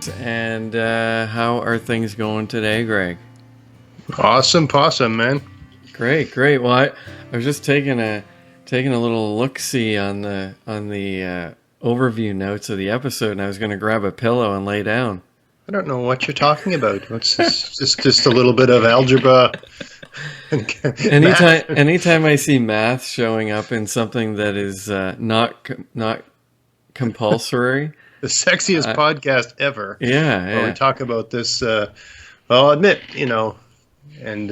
And how are things going today, Greg? Awesome possum, man. Great. Well, I was just taking a little look-see on the overview notes of the episode, and I was going to grab a pillow and lay down. I don't know what you're talking about. What's this? just a little bit of algebra. Anytime I see math showing up in something that is not compulsory. The sexiest podcast ever. Yeah. We talk about this. I'll admit, and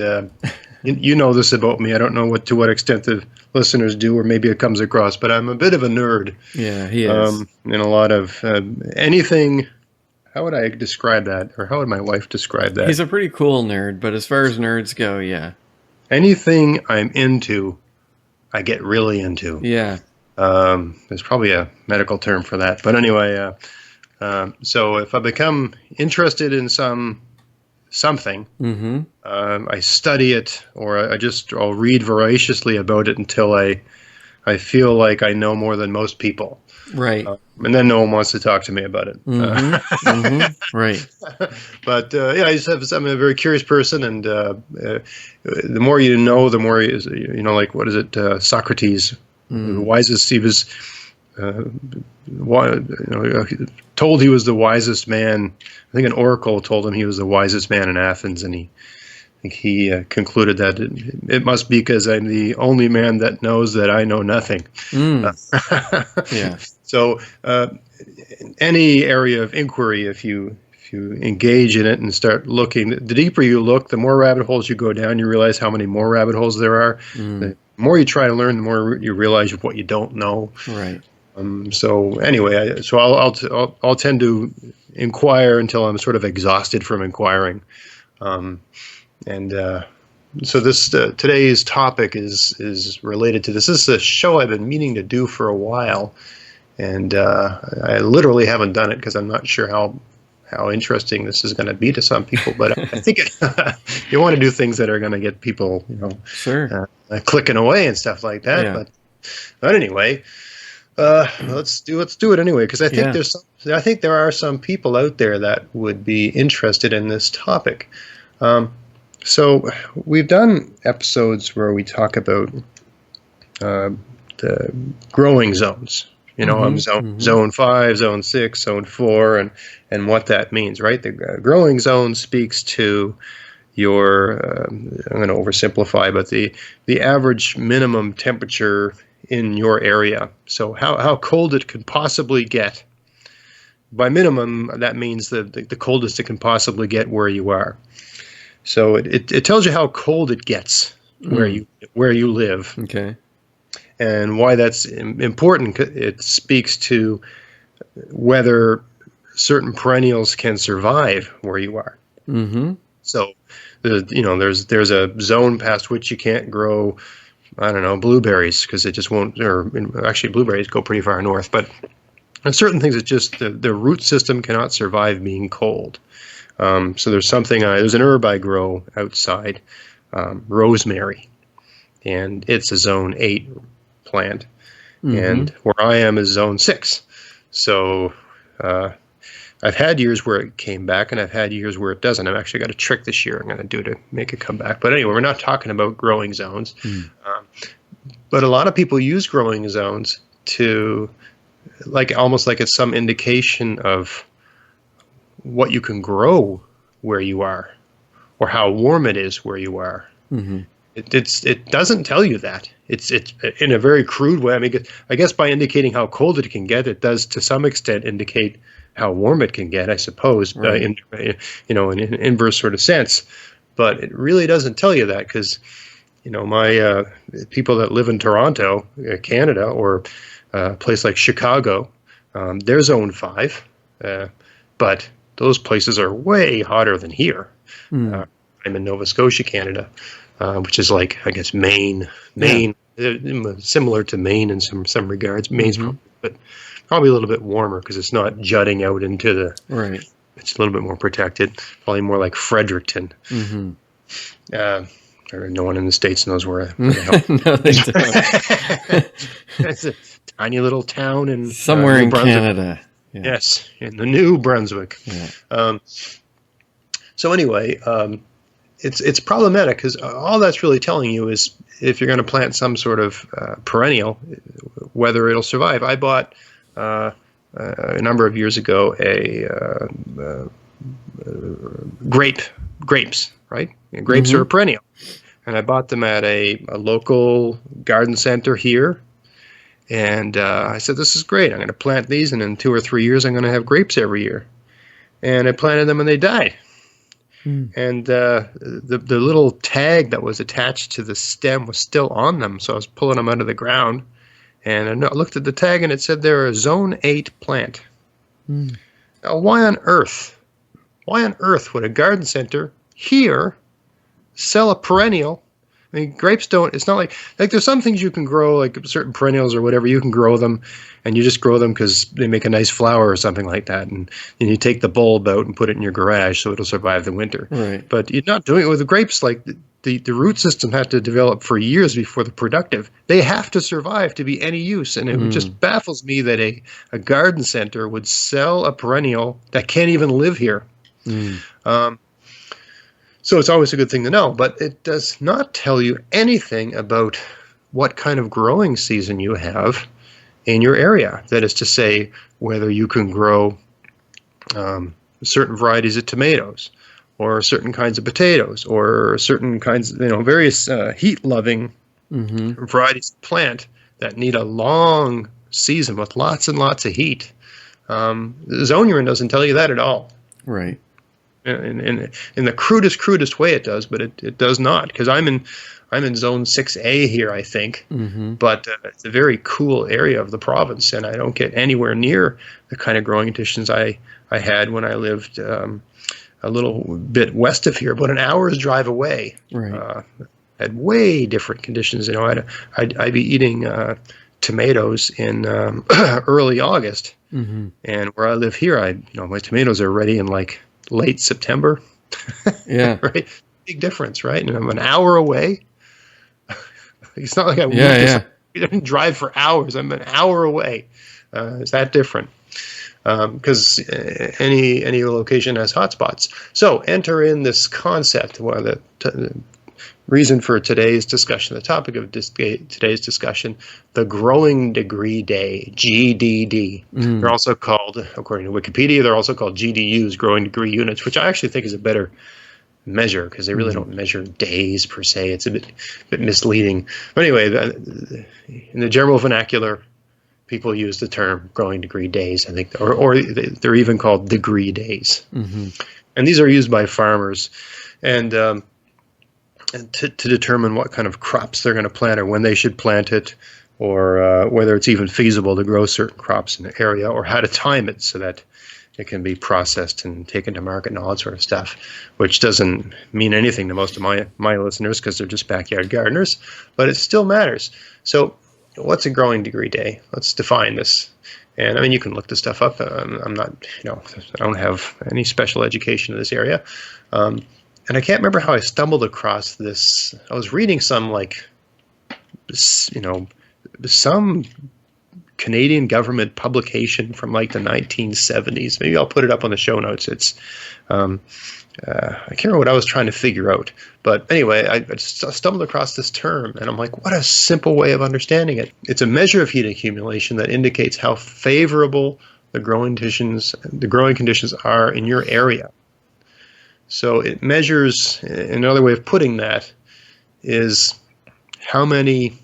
you know this about me. I don't know to what extent the listeners do, or maybe it comes across, but I'm a bit of a nerd. Yeah, he is. In a lot of anything. How would I describe that, or how would my wife describe that? He's a pretty cool nerd, but as far as nerds go, yeah. Anything I'm into, I get really into. Yeah. There's probably a medical term for that. But anyway, so if I become interested in something, mm-hmm. I study it, or I'll read voraciously about it until I feel like I know more than most people. Right. And then no one wants to talk to me about it. Mm-hmm. Right. But I'm a very curious person, and the more you know, the more like what is it? Socrates, the wisest. He was told he was the wisest man. I think an oracle told him he was the wisest man in Athens, and he concluded that it must be because I'm the only man that knows that I know nothing. Yeah. So any area of inquiry, if you engage in it and start looking, the deeper you look, the more rabbit holes you go down, you realize how many more rabbit holes there are. The more you try to learn, the more you realize what you don't know. Right. So anyway, I'll tend to inquire until I'm sort of exhausted from inquiring. So this today's topic is related to this. This is a show I've been meaning to do for a while, and I literally haven't done it because I'm not sure how interesting this is going to be to some people. But I think you want to do things that are going to get people, sure, clicking away and stuff like that. Yeah. But anyway, let's do it anyway, because I think there are some people out there that would be interested in this topic. So we've done episodes where we talk about the growing zones, zone 5, zone 6, zone 4, and what that means, right? The growing zone speaks to your, I'm going to oversimplify, but the average minimum temperature in your area. So how cold it could possibly get. By minimum, that means the coldest it can possibly get where you are. So it tells you how cold it gets where you live. Okay. And why that's important. It speaks to whether certain perennials can survive where you are. Mm-hmm. So there's a zone past which you can't grow, I don't know, blueberries, because it just won't. Or actually, blueberries go pretty far north, but on certain things, it's just the root system cannot survive being cold. So there's an herb I grow outside, rosemary, and it's a zone 8 plant, and where I am is zone 6. So I've had years where it came back, and I've had years where it doesn't. I've actually got a trick this year I'm going to do to make it come back. But anyway, we're not talking about growing zones. But a lot of people use growing zones to, almost like it's some indication of what you can grow where you are, or how warm it is where you are. Mm-hmm. It doesn't tell you that. It's in a very crude way. I mean, I guess by indicating how cold it can get, it does to some extent indicate how warm it can get, I suppose, right. in an inverse sort of sense. But it really doesn't tell you that, because my people that live in Toronto, Canada, or a place like Chicago, they're zone 5, but those places are way hotter than here. I'm in Nova Scotia, Canada, which is like, I guess, Maine, similar to Maine in some regards. Maine's probably a little bit warmer because it's not jutting out into the. Right. It's a little bit more protected. Probably more like Fredericton. Or no one in the States knows where the hell. No, they don't. It's a tiny little town in somewhere in Canada. Yeah. Yes, in the New Brunswick. Yeah. So anyway, it's problematic because all that's really telling you is if you're going to plant some sort of perennial, whether it'll survive. I bought a number of years ago grapes, right? And grapes are a perennial, and I bought them at a local garden center here. And I said, this is great. I'm going to plant these, and in 2 or 3 years, I'm going to have grapes every year. And I planted them, and they died. And the little tag that was attached to the stem was still on them, so I was pulling them out of the ground. And I looked at the tag, and it said they're a Zone 8 plant. Now, why on earth would a garden center here sell a perennial? I mean, grapes don't, it's not like there's some things you can grow, like certain perennials or whatever, you can grow them, and you just grow them because they make a nice flower or something like that, and you take the bulb out and put it in your garage so it'll survive the winter. Right. But you're not doing it with the grapes. Like the root system had to develop for years before they're productive. They have to survive to be any use, and it just baffles me that a garden center would sell a perennial that can't even live here. So it's always a good thing to know, but it does not tell you anything about what kind of growing season you have in your area. That is to say, whether you can grow certain varieties of tomatoes, or certain kinds of potatoes, or certain kinds of, various heat-loving varieties of plant that need a long season with lots and lots of heat. Zone you're in doesn't tell you that at all. Right. In the crudest way it does, but it does not, because I'm in Zone 6A here, I think, but it's a very cool area of the province, and I don't get anywhere near the kind of growing conditions I had when I lived a little bit west of here, about an hour's drive away. Right. Had way different conditions. I'd be eating tomatoes in early August, and where I live here, my tomatoes are ready in like late September. Yeah. Right. Big difference, right? And I'm an hour away. It's not like I didn't drive for hours. I'm an hour away. It's that different. Because any location has hotspots. So enter in this concept. Well, the reason for today's discussion, the topic of today's discussion, the growing degree day, GDD. They're also called, according to Wikipedia, they're also called GDUs, growing degree units, which I actually think is a better measure because they really don't measure days per se. It's a bit misleading. But anyway, in the general vernacular, people use the term growing degree days, I think, or they're even called degree days. And these are used by farmers. And to determine what kind of crops they're going to plant or when they should plant it, or whether it's even feasible to grow certain crops in the area, or how to time it so that it can be processed and taken to market and all that sort of stuff, which doesn't mean anything to most of my listeners because they're just backyard gardeners, but it still matters. So what's a growing degree day? Let's define this. And I mean, you can look this stuff up. I'm not, I don't have any special education in this area. And I can't remember how I stumbled across this. I was reading some some Canadian government publication from like the 1970s. Maybe I'll put it up on the show notes. It's I can't remember what I was trying to figure out. But anyway, I stumbled across this term, and I'm like, what a simple way of understanding it. It's a measure of heat accumulation that indicates how favorable the growing conditions are in your area. So it measures, another way of putting that is how many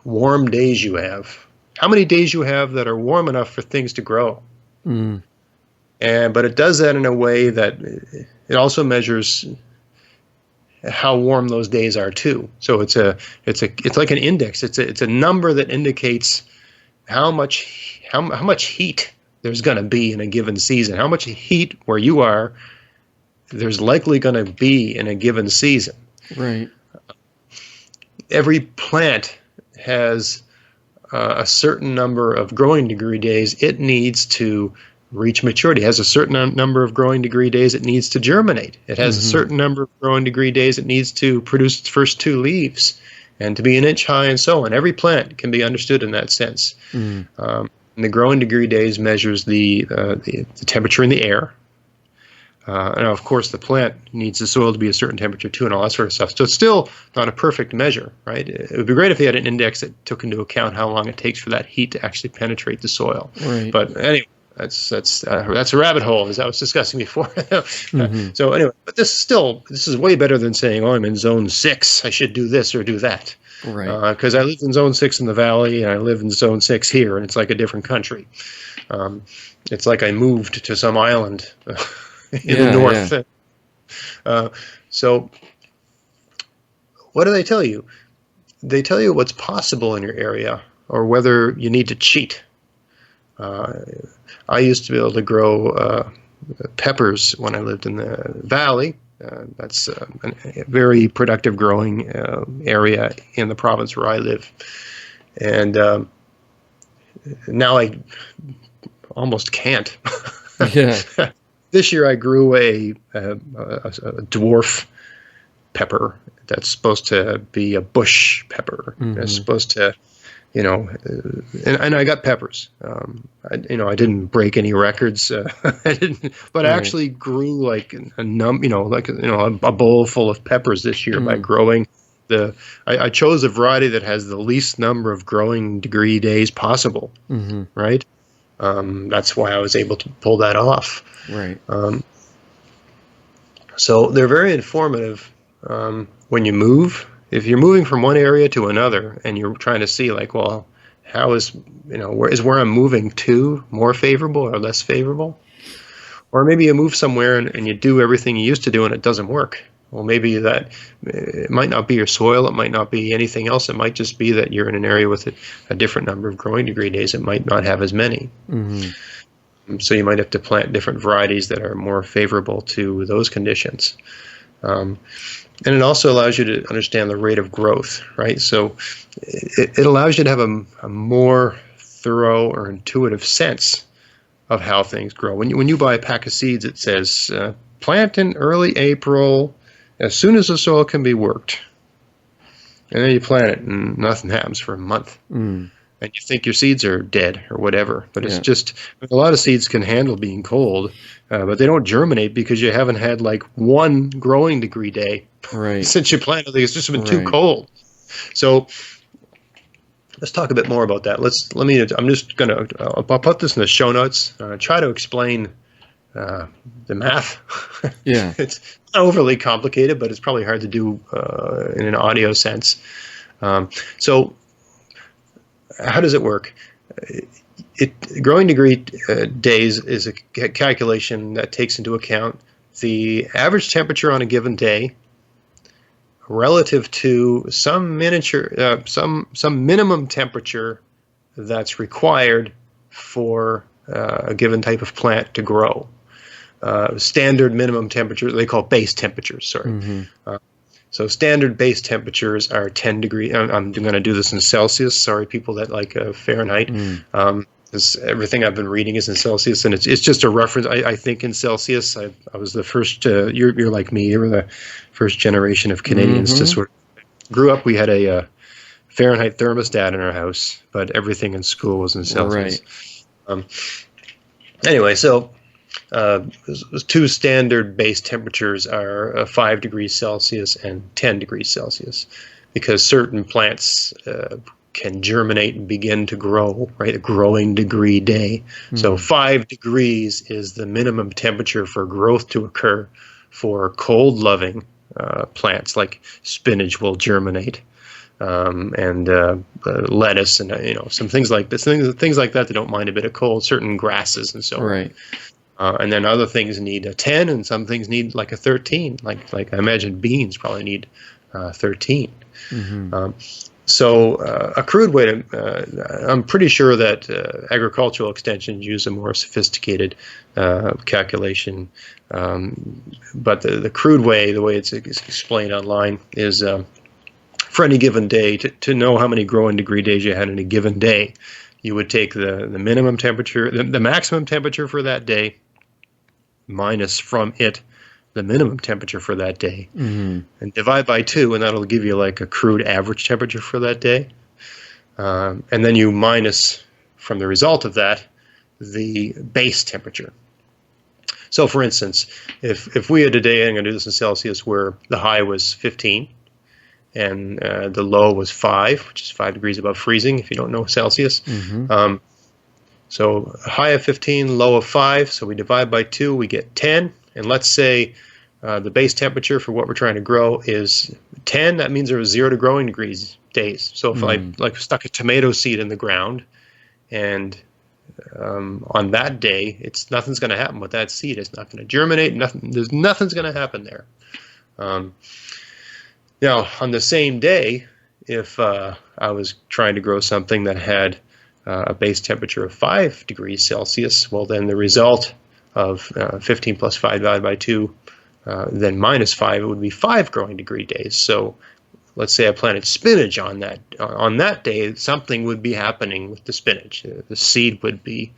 warm days you have. How many days you have that are warm enough for things to grow. But it does that in a way that it also measures how warm those days are too. So it's like an index. It's a number that indicates how much heat there's going to be in a given season. How much heat where you are there's likely going to be in a given season. Right. Every plant has a certain number of growing degree days it needs to reach maturity. It has a certain number of growing degree days it needs to germinate. It has a certain number of growing degree days it needs to produce its first 2 leaves and to be an inch high and so on. Every plant can be understood in that sense. And the growing degree days measures the temperature in the air. And of course, the plant needs the soil to be a certain temperature too, and all that sort of stuff. So it's still not a perfect measure, right? It would be great if they had an index that took into account how long it takes for that heat to actually penetrate the soil. Right. But anyway, that's a rabbit hole, as I was discussing before. So anyway, but this is way better than saying, oh, I'm in zone 6, I should do this or do that. Right. Because I lived in zone 6 in the valley, and I live in zone 6 here, and it's like a different country. It's like I moved to some island in the north. Yeah. So what do they tell you? They tell you what's possible in your area, or whether you need to cheat. I used to be able to grow peppers when I lived in the valley. That's a very productive growing area in the province where I live. And now I almost can't. Yeah. This year I grew a dwarf pepper that's supposed to be a bush pepper. Mm-hmm. It's supposed to, and I got peppers. I didn't break any records. I didn't, but I actually grew like a bowl full of peppers this year by growing I chose a variety that has the least number of growing degree days possible. Mm-hmm. Right. That's why I was able to pull that off. Right. So they're very informative when you move. If you're moving from one area to another and you're trying to see, like, well, how is where I'm moving to more favorable or less favorable? Or maybe you move somewhere and you do everything you used to do and it doesn't work. Well, maybe that it might not be your soil. It might not be anything else. It might just be that you're in an area with a different number of growing degree days. It might not have as many. Mm-hmm. So you might have to plant different varieties that are more favorable to those conditions. And it also allows you to understand the rate of growth, right? So it allows you to have a more thorough or intuitive sense of how things grow. When you buy a pack of seeds, it says plant in early April as soon as the soil can be worked. And then you plant it and nothing happens for a month. Mm. And you think your seeds are dead or whatever. But it's just, a lot of seeds can handle being cold, but they don't germinate because you haven't had like one growing degree day since you planted. It's just been too cold. So let's talk a bit more about that. I'm just going to, I'll put this in the show notes, try to explain the math. Yeah. It's not overly complicated, but it's probably hard to do in an audio sense. So how does it work? Growing degree days is a calculation that takes into account the average temperature on a given day relative to some minimum temperature that's required for a given type of plant to grow. Standard minimum temperature, they call base temperatures, sorry. Mm-hmm. So standard base temperatures are 10 degrees. I'm going to do this in Celsius. Sorry, people that like Fahrenheit. Because everything I've been reading is in Celsius, and it's just a reference. I think in Celsius. I was the first. You're like me. You were the first generation of Canadians to sort of grew up. We had a Fahrenheit thermostat in our house, but everything in school was in Celsius. Right. Anyway, so. Two standard base temperatures are 5 degrees Celsius and 10 degrees Celsius, because certain plants can germinate and begin to grow, right? A growing degree day. Mm-hmm. So 5 degrees is the minimum temperature for growth to occur for cold-loving plants, like spinach will germinate, and lettuce, and some things like this, things like that don't mind a bit of cold. Certain grasses and so on. Right. And then other things need a 10, and some things need like a 13. Like I imagine beans probably need 13. Mm-hmm. So a crude way to, I'm pretty sure that agricultural extensions use a more sophisticated calculation. But the crude way, the way it's explained online, is for any given day, to know how many growing degree days you had in a given day, you would take the minimum temperature, the maximum temperature for that day, minus from it the minimum temperature for that day, and divide by 2, and that'll give you like a crude average temperature for that day. And then you minus from the result of that, the base temperature. So, for instance, if we had a day, I'm going to do this in Celsius, where the high was 15 and the low was 5, which is 5 degrees above freezing, if you don't know Celsius. So a high of 15, low of 5, so we divide by 2, we get 10. And let's say the base temperature for what we're trying to grow is 10. That means there was 0 to growing degrees days. So if I stuck a tomato seed in the ground, and on that day, nothing's going to happen with that seed. It's not going to germinate. Nothing's going to happen there. Now, on the same day, if I was trying to grow something that had a base temperature of 5 degrees Celsius, well, then the result of 15 plus 5 divided by 2, then minus 5, it would be 5 growing degree days. So let's say I planted spinach on that day, something would be happening with the spinach. The seed would be,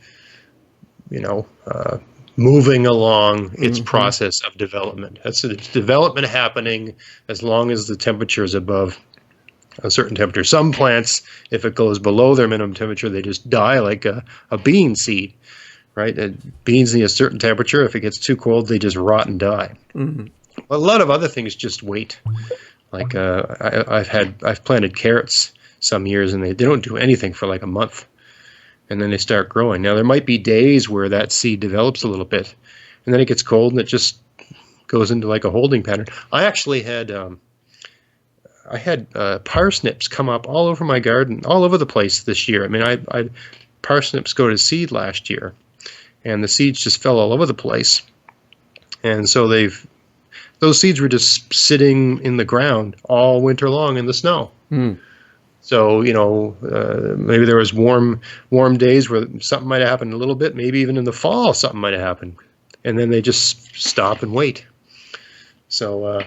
moving along its process of development. That's development happening as long as the temperature is above a certain temperature. Some plants, if it goes below their minimum temperature, they just die, like a bean seed, right? Beans need a certain temperature. If it gets too cold, they just rot and die. A lot of other things just wait. Like I've planted carrots some years, and they don't do anything for like a month, and then they start growing. Now there might be days where that seed develops a little bit, and then it gets cold and it just goes into like a holding pattern. I actually had parsnips come up all over my garden, all over the place this year. I mean, parsnips go to seed last year, and the seeds just fell all over the place, and so those seeds were just sitting in the ground all winter long in the snow. So, maybe there was warm days where something might have happened a little bit. Maybe even in the fall, something might have happened. And then they just stop and wait. So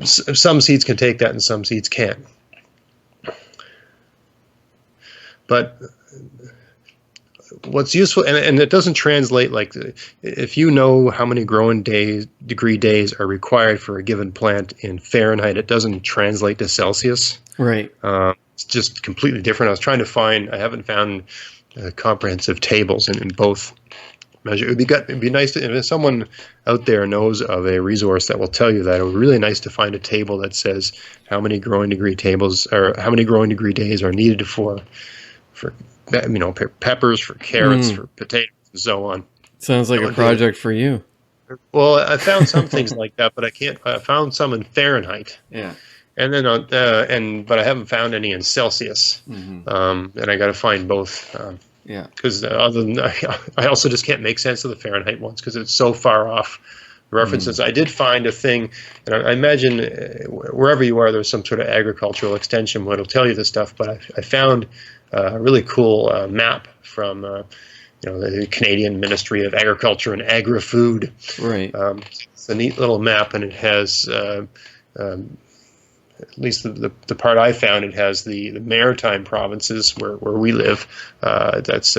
some seeds can take that and some seeds can't. But what's useful, and it doesn't translate, like if you know how many growing degree days are required for a given plant in Fahrenheit, it doesn't translate to Celsius. Right. It's just completely different. I haven't found comprehensive tables in both measures. It'd be nice if someone out there knows of a resource that will tell you that. It would be really nice to find a table that says how many growing degree days are needed for peppers, for carrots, for potatoes, and so on. Sounds like a project for you. Well, I found some things like that, but I found some in Fahrenheit. Yeah. And then but I haven't found any in Celsius. And I got to find both. Because other than I also just can't make sense of the Fahrenheit ones because it's so far off references. I did find a thing, and I imagine wherever you are, there's some sort of agricultural extension that'll tell you this stuff. But I found a really cool map from the Canadian Ministry of Agriculture and Agri-Food. Right. It's a neat little map, and it has at least the part I found, it has the maritime provinces where we live. That's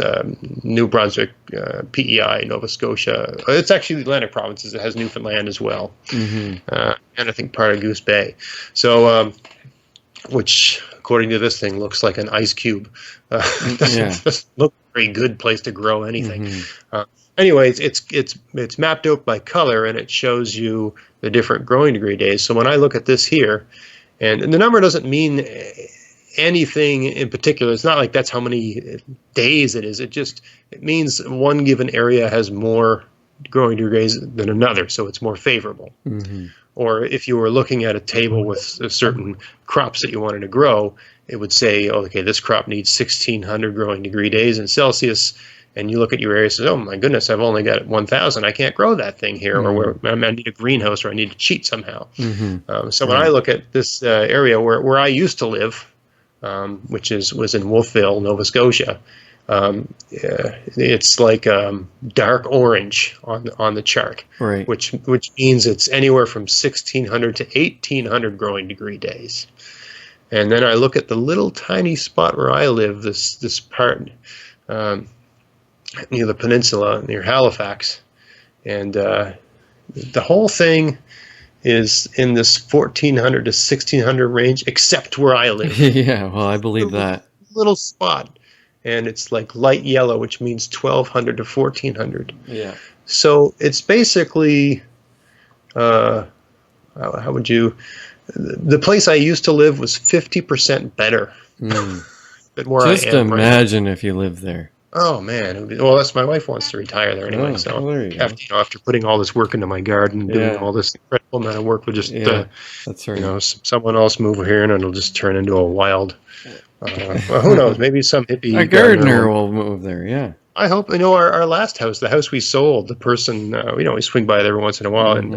New Brunswick, PEI, Nova Scotia. It's actually the Atlantic provinces. It has Newfoundland as well, and I think part of Goose Bay. So, which according to this thing looks like an ice cube. Doesn't look a very good place to grow anything. Anyways, it's mapped out by color, and it shows you the different growing degree days. So when I look at this here, and the number doesn't mean anything in particular. It's not like that's how many days it is. It means one given area has more growing degrees than another, so it's more favorable. Or if you were looking at a table with certain crops that you wanted to grow, it would say, okay, this crop needs 1,600 growing degree days in Celsius. And you look at your area and say, oh, my goodness, I've only got 1,000. I can't grow that thing here. Or I need a greenhouse, or I need to cheat somehow. So when I look at this area where I used to live, which was in Wolfville, Nova Scotia, it's like dark orange on the chart, right? Which means it's anywhere from 1,600 to 1,800 growing degree days. And then I look at the little tiny spot where I live, this part near the peninsula, near Halifax, and the whole thing is in this 1,400 to 1,600 range, except where I live. Yeah, well, I believe that. Little spot. and it's like light yellow, which means 1200 to 1400. Yeah. So it's basically, how would you? The place I used to live was 50% better than where Just I am right now. imagine if you lived there. Oh man, it would be, well, that's my wife wants to retire there anyway. Oh, So well, there you go. after putting all this work into my garden, and doing Yeah. all this incredible amount of work, we'll just That's right. you know, someone else move here, and it'll just turn into a wild. Well, who knows? Maybe some hippie A gardener will move there. Yeah. I hope. You know, our last house, the house we sold, the person, we swing by there every once in a while, and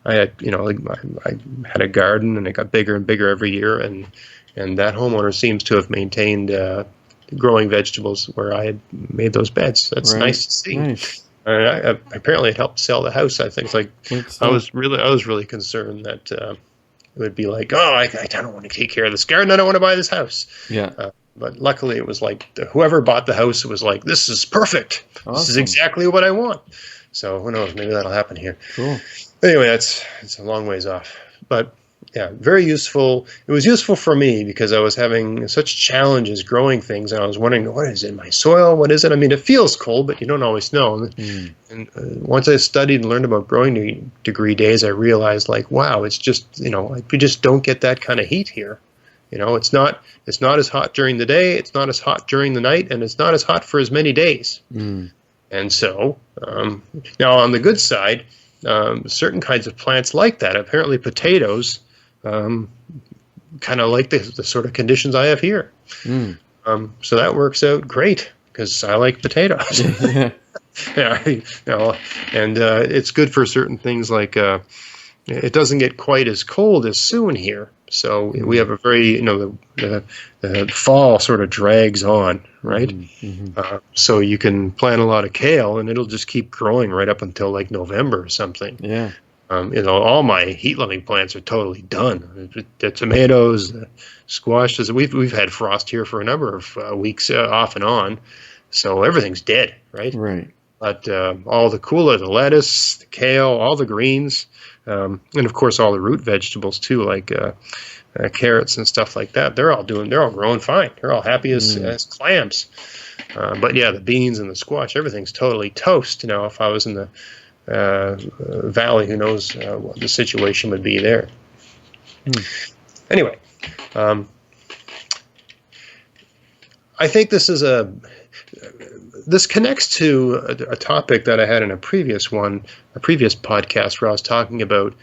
I had, I had a garden, and it got bigger and bigger every year, and that homeowner seems to have maintained growing vegetables where I had made those beds. That's nice to see. Nice. Apparently, it helped sell the house. I think I was really concerned that it would be like, oh, I don't want to take care of this garden. I don't want to buy this house. Yeah. But luckily, it was like whoever bought the house, it was like, this is perfect. Awesome. This is exactly what I want. So who knows? Maybe that'll happen here. Cool. Anyway, it's a long ways off. But yeah, very useful. It was useful for me because I was having such challenges growing things, and I was wondering, what is in my soil? What is it? I mean, it feels cold, but you don't always know. And once I studied and learned about growing degree days, I realized, like, wow, it's just, like we just don't get that kind of heat here. It's not as hot during the day, it's not as hot during the night, and it's not as hot for as many days. And so, now on the good side, certain kinds of plants like that. Apparently potatoes kind of like the sort of conditions I have here. So that works out great because I like potatoes. And it's good for certain things like it doesn't get quite as cold as soon here. So we have a very, the fall sort of drags on, right? So you can plant a lot of kale and it'll just keep growing right up until like November or something. Yeah. All my heat-loving plants are totally done. The tomatoes, the squashes. We've had frost here for a number of weeks off and on, so everything's dead, right? Right. But all the cooler, the lettuce, the kale, all the greens, and of course all the root vegetables too, like carrots and stuff like that. They're all growing fine. They're all happy as clams. But yeah, the beans and the squash, everything's totally toast. If I was in the valley, who knows what the situation would be there. Anyway, I think this connects to a topic that I had in a previous podcast where I was talking about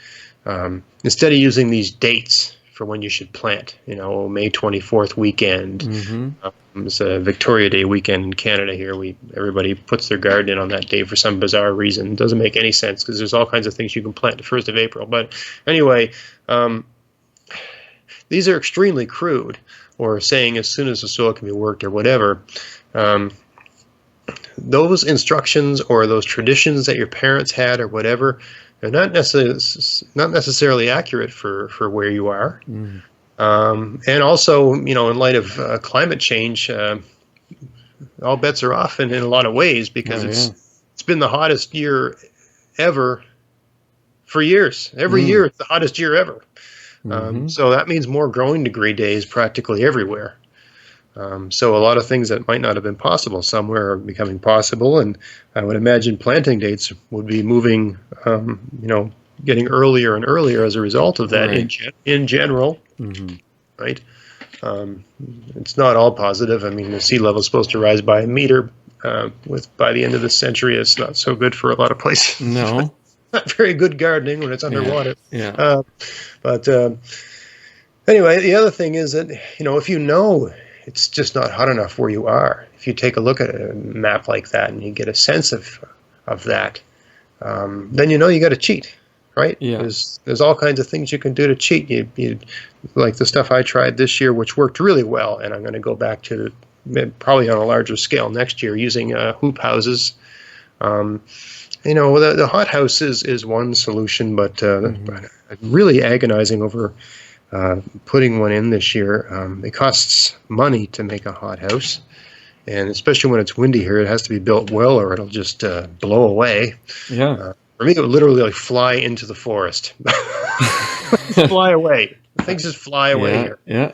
instead of using these dates for when you should plant, May 24th weekend. It's a Victoria Day weekend in Canada here. Everybody puts their garden in on that day for some bizarre reason. It doesn't make any sense because there's all kinds of things you can plant the 1st of April. But anyway, these are extremely crude, or saying as soon as the soil can be worked or whatever. Those instructions or those traditions that your parents had or whatever, they're not necessarily accurate for where you are. And also, in light of climate change, all bets are off in a lot of ways because it's been the hottest year ever for years. Every year it's the hottest year ever. So that means more growing degree days practically everywhere. So a lot of things that might not have been possible somewhere are becoming possible, and I would imagine planting dates would be moving, getting earlier and earlier as a result of that in general. Right? It's not all positive. I mean, the sea level is supposed to rise by a meter. By the end of this century, it's not so good for a lot of places. No. Not very good gardening when it's underwater. Yeah. But anyway, the other thing is that, if it's just not hot enough where you are, if you take a look at a map like that and you get a sense of that, then you got to cheat. Right? Yeah. There's all kinds of things you can do to cheat. You like the stuff I tried this year, which worked really well, and I'm going to go back to probably on a larger scale next year using hoop houses. The hot house is one solution, but really agonizing over putting one in this year. It costs money to make a hot house, and especially when it's windy here, it has to be built well, or it'll just blow away. Yeah. For me, it would literally fly into the forest. Fly away. Things just fly away here. Yeah.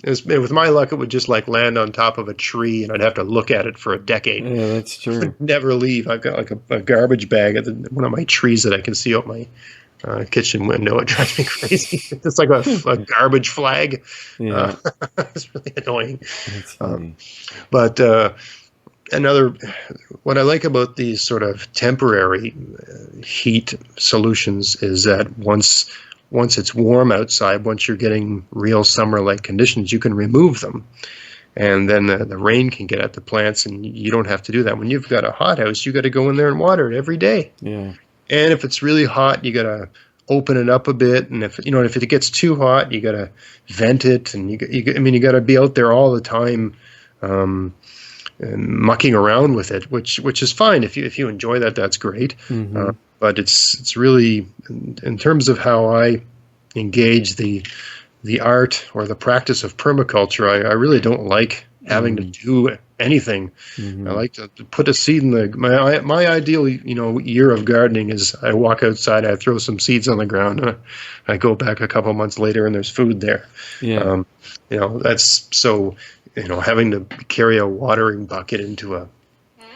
With my luck, it would just like land on top of a tree, and I'd have to look at it for a decade. Yeah, that's true. Never leave. I've got like a garbage bag at one of my trees that I can see out my kitchen window. It drives me crazy. It's like a garbage flag. Yeah, It's really annoying. that's funny. But what I like about these sort of temporary heat solutions is that once it's warm outside, once you're getting real summer-like conditions, you can remove them. And then the rain can get at the plants, and you don't have to do that. When you've got a hothouse, you got to go in there and water it every day. Yeah. And if it's really hot, you got to open it up a bit. And if it gets too hot, you got to vent it. And you got to be out there all the time, and mucking around with it, which is fine if you enjoy that. That's great. Mm-hmm. But it's really, in terms of how I engage the art or the practice of permaculture, I really don't like having to do anything. Mm-hmm. I like to put a seed in my ideal year of gardening is I walk outside, I throw some seeds on the ground, and I go back a couple months later and there's food there. Yeah. That's so. Having to carry a watering bucket into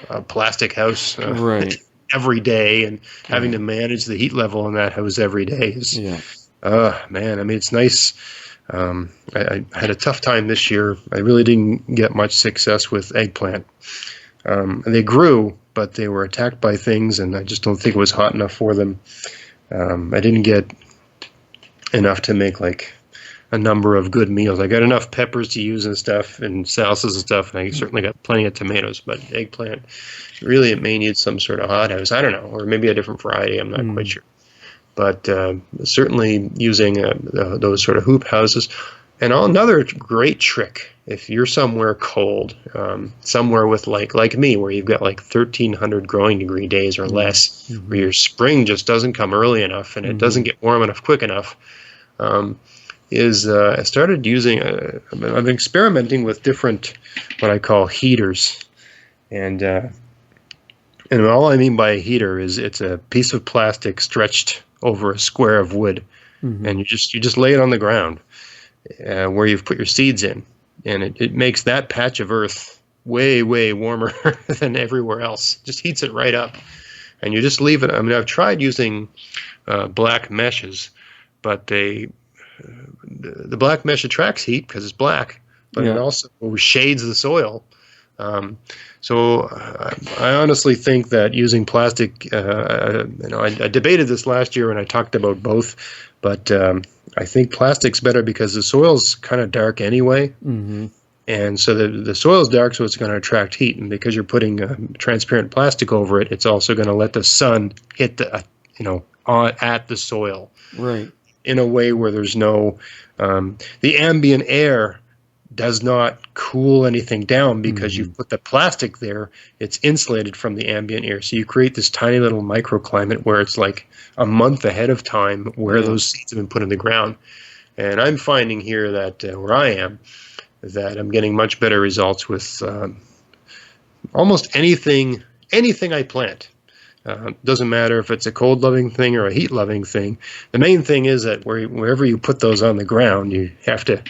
a plastic house Right. every day, and having to manage the heat level in that house every day is, man. I mean, it's nice. I had a tough time this year. I really didn't get much success with eggplant. And they grew, but they were attacked by things, and I just don't think it was hot enough for them. I didn't get enough to make like a number of good meals. I got enough peppers to use and stuff, and salsas and stuff, and I certainly got plenty of tomatoes. But eggplant, really, it may need some sort of hothouse. I don't know, or maybe a different variety. I'm not quite sure. But certainly using those sort of hoop houses. And another great trick, if you're somewhere cold, somewhere with like me, where you've got like 1,300 growing degree days or less, where your spring just doesn't come early enough and it doesn't get warm enough quick enough, I started using, I've been experimenting with different, what I call heaters. And all I mean by a heater is it's a piece of plastic stretched over a square of wood. And you just lay it on the ground where you've put your seeds in. And it makes that patch of earth way, way warmer than everywhere else. Just heats it right up. And you just leave it. I mean, I've tried using black meshes, but the black mesh attracts heat because it's black, but it also shades the soil. So I honestly think that using plastic, I debated this last year and I talked about both, but I think plastic's better because the soil's kind of dark anyway. And so the soil's dark, so it's going to attract heat. And because you're putting transparent plastic over it, it's also going to let the sun hit at the soil. Right. In a way where there's no, the ambient air does not cool anything down because you've put the plastic there. It's insulated from the ambient air. So you create this tiny little microclimate where it's like a month ahead of time where those seeds have been put in the ground. And I'm finding here that where I am, that I'm getting much better results with almost anything I plant. Doesn't matter if it's a cold-loving thing or a heat-loving thing. The main thing is that wherever you put those on the ground, you have to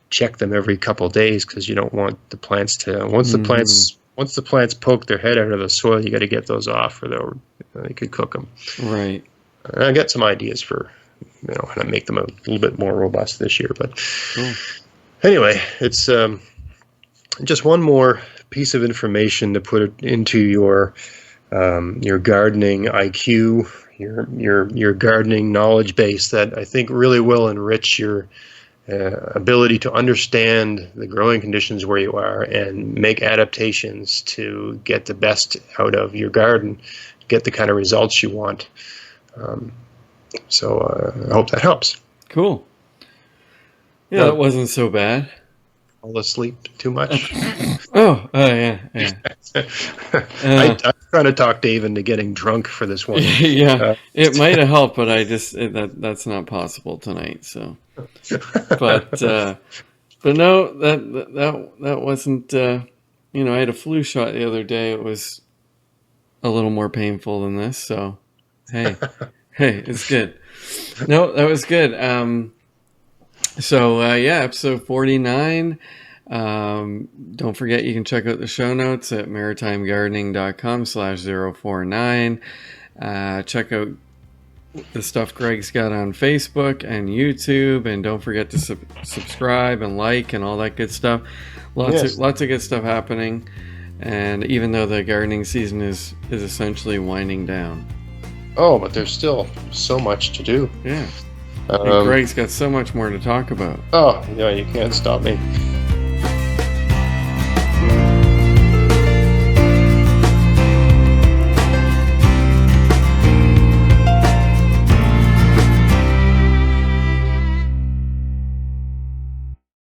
check them every couple of days because you don't want the plants to. Once the plants poke their head out of the soil, you got to get those off, or they could cook them. Right. I got some ideas for how to make them a little bit more robust this year, but anyway, it's just one more piece of information to put it into your gardening IQ, your gardening knowledge base that I think really will enrich your ability to understand the growing conditions where you are and make adaptations to get the best out of your garden, get the kind of results you want. So I hope that helps. Cool. Yeah, that wasn't so bad. Fall asleep too much? Yeah. I'm trying to talk Dave into getting drunk for this one. Yeah, it might have helped, but that's not possible tonight. So, but no, that wasn't. I had a flu shot the other day. It was a little more painful than this. So, hey, it's good. No, that was good. So yeah, episode 49. Don't forget you can check out the show notes at maritimegardening.com/049. Check out the stuff Greg's got on Facebook and YouTube, and don't forget to subscribe and like and all that good stuff. Lots of good stuff happening, and even though the gardening season is essentially winding down. Oh, but there's still so much to do. Yeah. And Greg's got so much more to talk about. Oh, yeah, you can't stop me.